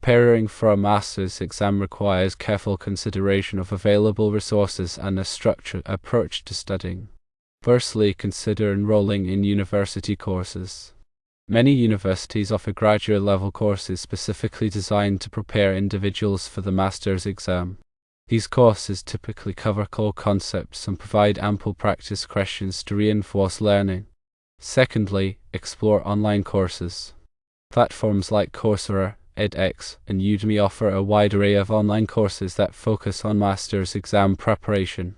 Preparing for a master's exam requires careful consideration of available resources and a structured approach to studying. Firstly, consider enrolling in university courses. Many universities offer graduate-level courses specifically designed to prepare individuals for the master's exam. These courses typically cover core concepts and provide ample practice questions to reinforce learning. Secondly, explore online courses. Platforms like Coursera, edX, and Udemy offer a wide array of online courses that focus on master's exam preparation.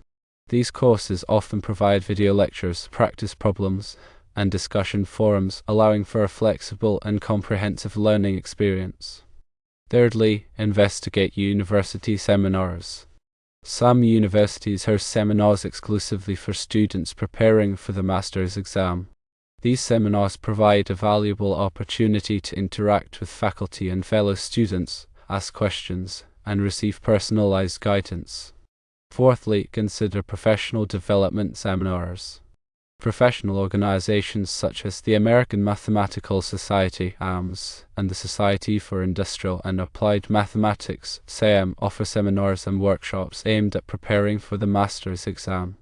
These courses often provide video lectures, practice problems, and discussion forums, allowing for a flexible and comprehensive learning experience. Thirdly, investigate university seminars. Some universities host seminars exclusively for students preparing for the master's exam. These seminars provide a valuable opportunity to interact with faculty and fellow students, ask questions, and receive personalized guidance. Fourthly, consider professional development seminars. Professional organizations such as the American Mathematical Society (AMS) and the Society for Industrial and Applied Mathematics (SAM) offer seminars and workshops aimed at preparing for the master's exam.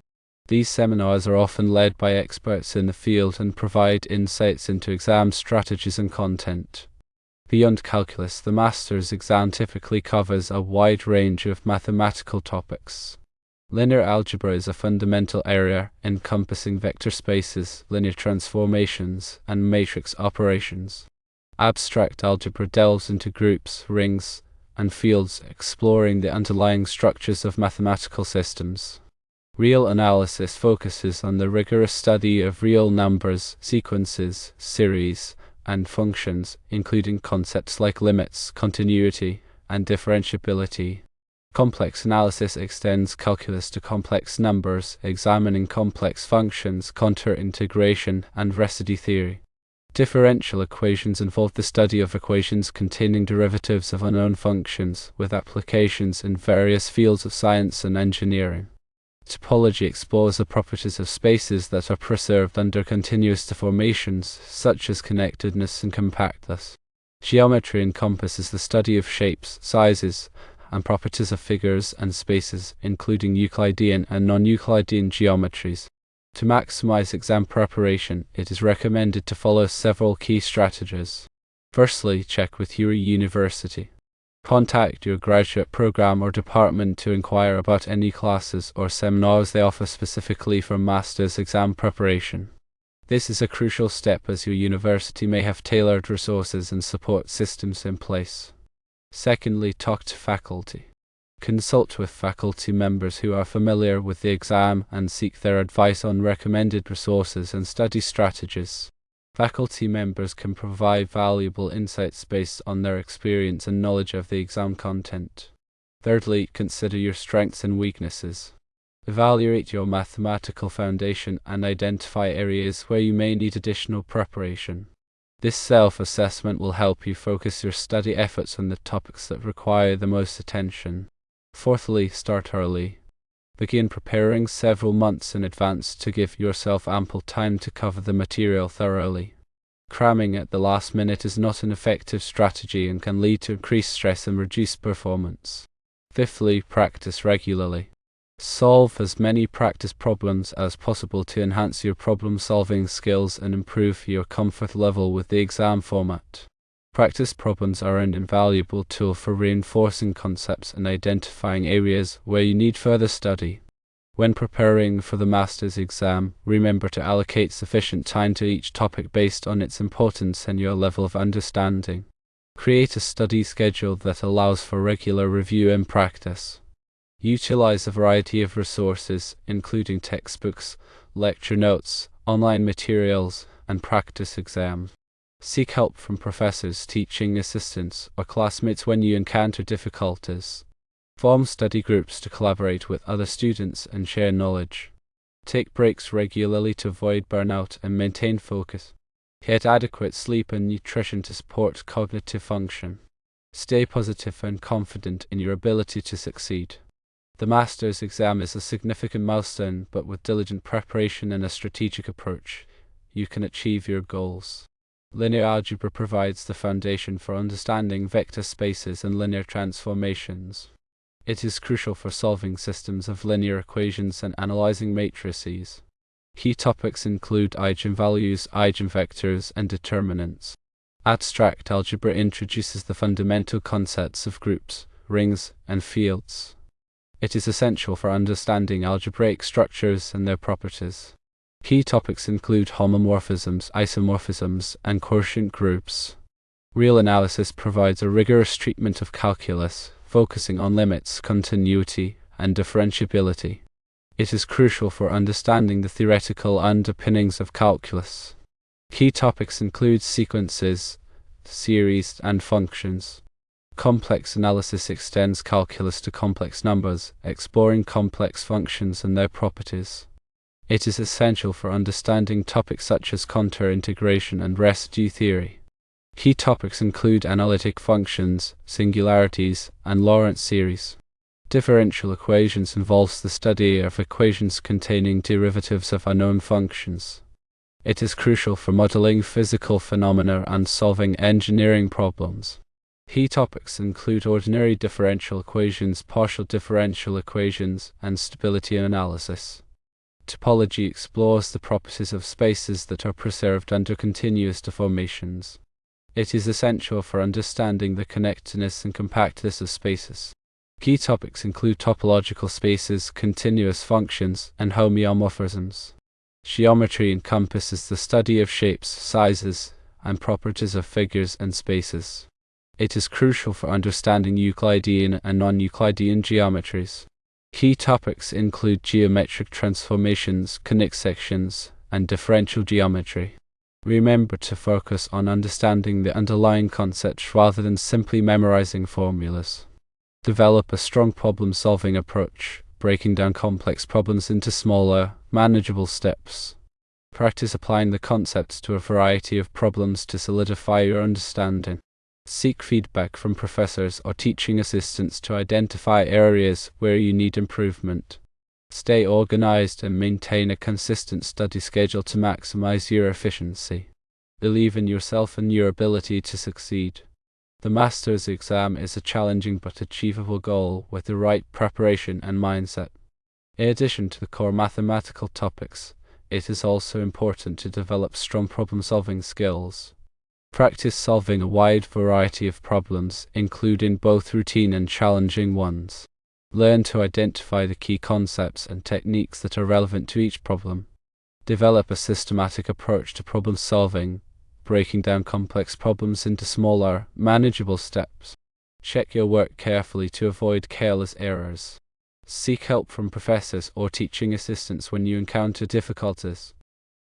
These seminars are often led by experts in the field and provide insights into exam strategies and content. Beyond calculus, the master's exam typically covers a wide range of mathematical topics. Linear algebra is a fundamental area encompassing vector spaces, linear transformations, and matrix operations. Abstract algebra delves into groups, rings, and fields, exploring the underlying structures of mathematical systems. Real analysis focuses on the rigorous study of real numbers, sequences, series, and functions, including concepts like limits, continuity, and differentiability. Complex analysis extends calculus to complex numbers, examining complex functions, contour integration, and residue theory. Differential equations involve the study of equations containing derivatives of unknown functions, with applications in various fields of science and engineering. Topology explores the properties of spaces that are preserved under continuous deformations, such as connectedness and compactness. Geometry encompasses the study of shapes, sizes, and properties of figures and spaces, including Euclidean and non-Euclidean geometries. To maximize exam preparation, it is recommended to follow several key strategies. Firstly, check with your university. Contact your graduate program or department to inquire about any classes or seminars they offer specifically for master's exam preparation. This is a crucial step as your university may have tailored resources and support systems in place. Secondly, talk to faculty. Consult with faculty members who are familiar with the exam and seek their advice on recommended resources and study strategies. Faculty members can provide valuable insights based on their experience and knowledge of the exam content. Thirdly, consider your strengths and weaknesses. Evaluate your mathematical foundation and identify areas where you may need additional preparation. This self-assessment will help you focus your study efforts on the topics that require the most attention. Fourthly, start early. Begin preparing several months in advance to give yourself ample time to cover the material thoroughly. Cramming at the last minute is not an effective strategy and can lead to increased stress and reduced performance. Fifthly, practice regularly. Solve as many practice problems as possible to enhance your problem-solving skills and improve your comfort level with the exam format. Practice problems are an invaluable tool for reinforcing concepts and identifying areas where you need further study. When preparing for the master's exam, remember to allocate sufficient time to each topic based on its importance and your level of understanding. Create a study schedule that allows for regular review and practice. Utilize a variety of resources, including textbooks, lecture notes, online materials, and practice exams. Seek help from professors, teaching assistants, or classmates when you encounter difficulties. Form study groups to collaborate with other students and share knowledge. Take breaks regularly to avoid burnout and maintain focus. Get adequate sleep and nutrition to support cognitive function. Stay positive and confident in your ability to succeed. The master's exam is a significant milestone, but with diligent preparation and a strategic approach, you can achieve your goals. Linear algebra provides the foundation for understanding vector spaces and linear transformations. It is crucial for solving systems of linear equations and analyzing matrices. Key topics include eigenvalues, eigenvectors, and determinants. Abstract algebra introduces the fundamental concepts of groups, rings, and fields. It is essential for understanding algebraic structures and their properties. Key topics include homomorphisms, isomorphisms, and quotient groups. Real analysis provides a rigorous treatment of calculus, focusing on limits, continuity, and differentiability. It is crucial for understanding the theoretical underpinnings of calculus. Key topics include sequences, series, and functions. Complex analysis extends calculus to complex numbers, exploring complex functions and their properties. It is essential for understanding topics such as contour integration and residue theory. Key topics include analytic functions, singularities, and Lorentz series. Differential equations involves the study of equations containing derivatives of unknown functions. It is crucial for modeling physical phenomena and solving engineering problems. Key topics include ordinary differential equations, partial differential equations, and stability analysis. Topology explores the properties of spaces that are preserved under continuous deformations. It is essential for understanding the connectedness and compactness of spaces. Key topics include topological spaces, continuous functions, and homeomorphisms. Geometry encompasses the study of shapes, sizes, and properties of figures and spaces. It is crucial for understanding Euclidean and non-Euclidean geometries. Key topics include geometric transformations, conic sections, and differential geometry. Remember to focus on understanding the underlying concepts rather than simply memorizing formulas. Develop a strong problem-solving approach, breaking down complex problems into smaller, manageable steps. Practice applying the concepts to a variety of problems to solidify your understanding. Seek feedback from professors or teaching assistants to identify areas where you need improvement. Stay organized and maintain a consistent study schedule to maximize your efficiency. Believe in yourself and your ability to succeed. The master's exam is a challenging but achievable goal with the right preparation and mindset. In addition to the core mathematical topics, it is also important to develop strong problem-solving skills. Practice solving a wide variety of problems, including both routine and challenging ones. Learn to identify the key concepts and techniques that are relevant to each problem. Develop a systematic approach to problem solving, breaking down complex problems into smaller, manageable steps. Check your work carefully to avoid careless errors. Seek help from professors or teaching assistants when you encounter difficulties.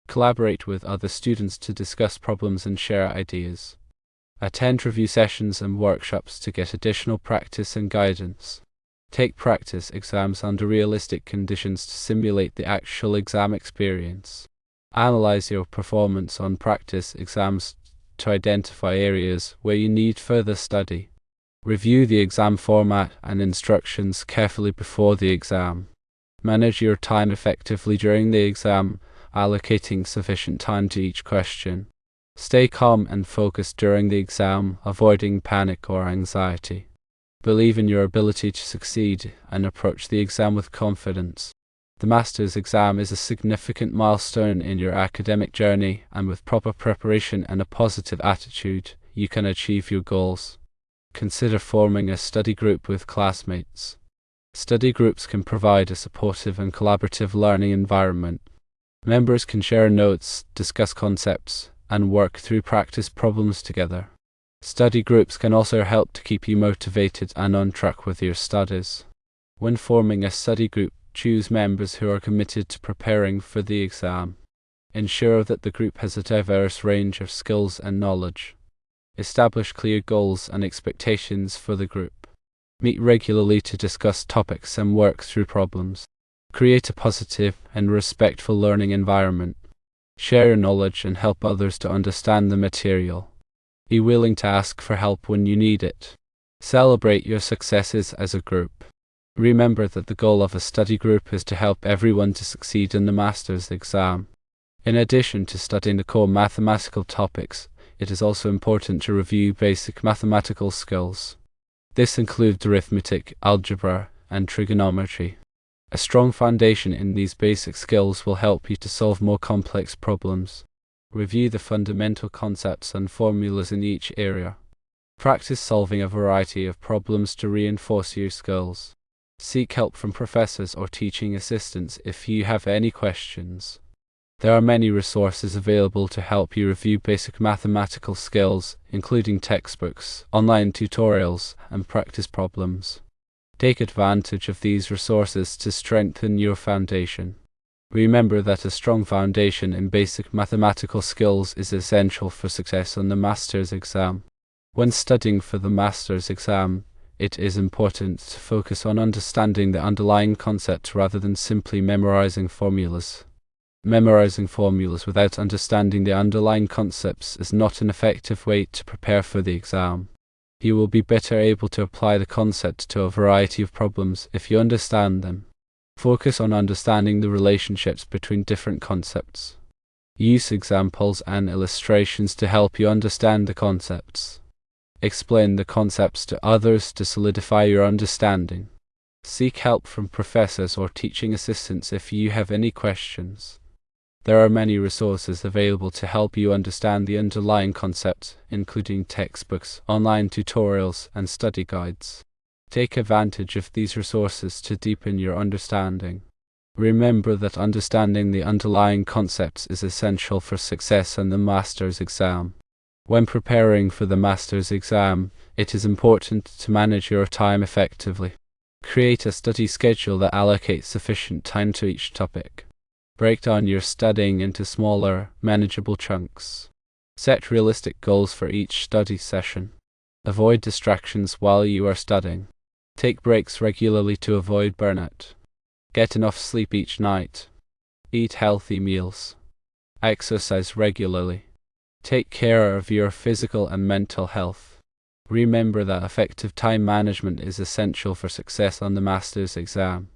Collaborate with other students to discuss problems and share ideas. Attend review sessions and workshops to get additional practice and guidance. Take practice exams under realistic conditions to simulate the actual exam experience. Analyze your performance on practice exams to identify areas where you need further study. Review the exam format and instructions carefully before the exam. Manage your time effectively during the exam, allocating sufficient time to each question. Stay calm and focused during the exam, avoiding panic or anxiety. Believe in your ability to succeed and approach the exam with confidence. The master's exam is a significant milestone in your academic journey, and with proper preparation and a positive attitude, you can achieve your goals. Consider forming a study group with classmates. Study groups can provide a supportive and collaborative learning environment. Members can share notes, discuss concepts, and work through practice problems together. Study groups can also help to keep you motivated and on track with your studies. When forming a study group, choose members who are committed to preparing for the exam. Ensure that the group has a diverse range of skills and knowledge. Establish clear goals and expectations for the group. Meet regularly to discuss topics and work through problems. Create a positive and respectful learning environment. Share your knowledge and help others to understand the material. Be willing to ask for help when you need it. Celebrate your successes as a group. Remember that the goal of a study group is to help everyone to succeed in the master's exam. In addition to studying the core mathematical topics, it is also important to review basic mathematical skills. This includes arithmetic, algebra, and trigonometry. A strong foundation in these basic skills will help you to solve more complex problems. Review the fundamental concepts and formulas in each area. Practice solving a variety of problems to reinforce your skills. Seek help from professors or teaching assistants if you have any questions. There are many resources available to help you review basic mathematical skills, including textbooks, online tutorials, and practice problems. Take advantage of these resources to strengthen your foundation. Remember that a strong foundation in basic mathematical skills is essential for success on the master's exam. When studying for the master's exam, it is important to focus on understanding the underlying concepts rather than simply memorizing formulas. Memorizing formulas without understanding the underlying concepts is not an effective way to prepare for the exam. You will be better able to apply the concept to a variety of problems if you understand them. Focus on understanding the relationships between different concepts. Use examples and illustrations to help you understand the concepts. Explain the concepts to others to solidify your understanding. Seek help from professors or teaching assistants if you have any questions. There are many resources available to help you understand the underlying concepts, including textbooks, online tutorials, and study guides. Take advantage of these resources to deepen your understanding. Remember that understanding the underlying concepts is essential for success in the master's exam. When preparing for the master's exam, it is important to manage your time effectively. Create a study schedule that allocates sufficient time to each topic. Break down your studying into smaller, manageable chunks. Set realistic goals for each study session. Avoid distractions while you are studying. Take breaks regularly to avoid burnout. Get enough sleep each night. Eat healthy meals. Exercise regularly. Take care of your physical and mental health. Remember that effective time management is essential for success on the master's exam.